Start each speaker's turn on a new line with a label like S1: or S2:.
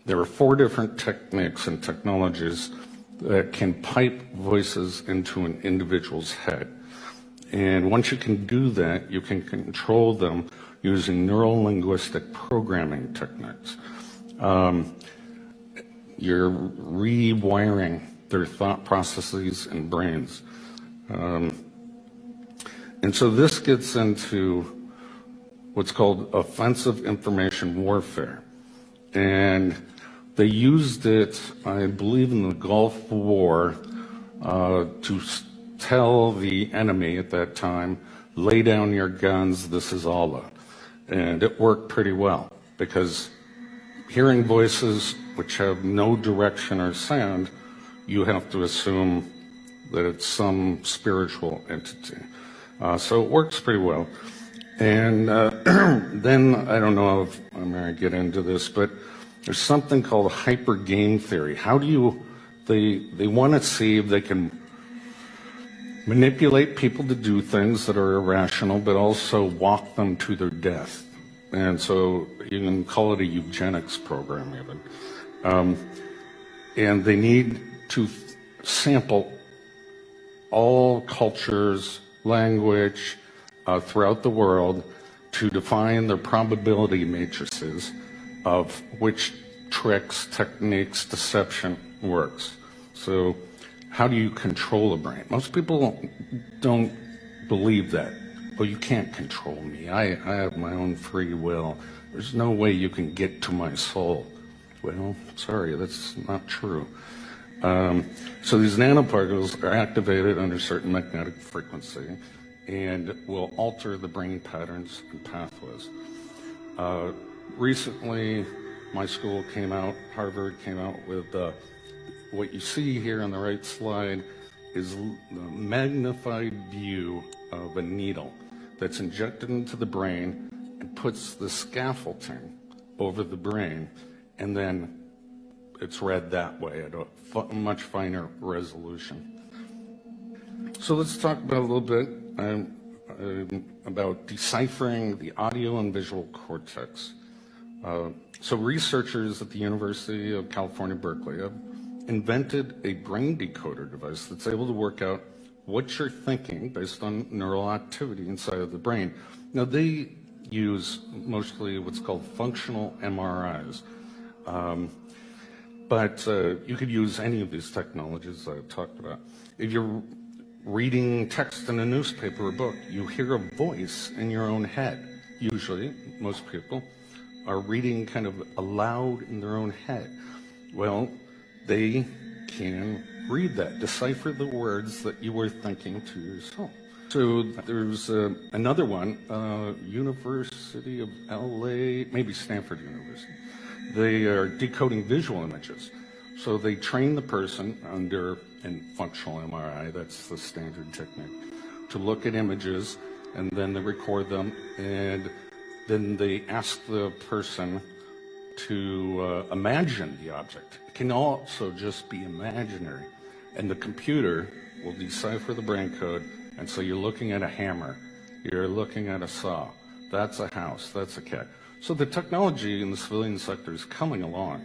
S1: There are 4 different techniques and technologies that can pipe voices into an individual's head. And once you can do that, you can control them using neuro-linguistic programming techniques. You're rewiring their thought processes and brains. And so this gets into what's called offensive information warfare. And they used it, I believe, in the Gulf War to tell the enemy at that time, lay down your guns, this is Allah. And it worked pretty well, because hearing voices which have no direction or sound, you have to assume that it's some spiritual entity. So it works pretty well. And then, I don't know if I'm going to get into this, but there's something called hyper game theory. How do you, they want to see if they can manipulate people to do things that are irrational, but also walk them to their death. And so you can call it a eugenics program even. And they need to sample all cultures, language throughout the world to define their probability matrices of which tricks, techniques, deception works. So how do you control a brain? Most people don't believe that. Oh, you can't control me. I have my own free will. There's no way you can get to my soul. Well, sorry, that's not true. So these nanoparticles are activated under certain magnetic frequency and will alter the brain patterns and pathways. Recently, my school came out, Harvard came out with what you see here on the right slide is the magnified view of a needle that's injected into the brain and puts the scaffolding over the brain, and then it's read that way at a much finer resolution. So let's talk about a little bit about deciphering the audio and visual cortex. So researchers at the University of California, Berkeley have invented a brain decoder device that's able to work out what you're thinking based on neural activity inside of the brain. Now, they use mostly what's called functional MRIs. But you could use any of these technologies I've talked about. If you're reading text in a newspaper or book, you hear a voice in your own head. Usually, most people are reading kind of aloud in their own head. Well, they can read that, decipher the words that you were thinking to yourself. So there's another one, University of LA, maybe Stanford University. They are decoding visual images. So they train the person under a functional MRI, that's the standard technique, to look at images, and then they record them, and then they ask the person to imagine the object. It can also just be imaginary, and the computer will decipher the brain code, and so you're looking at a hammer, you're looking at a saw, that's a house, that's a cat. So the technology in the civilian sector is coming along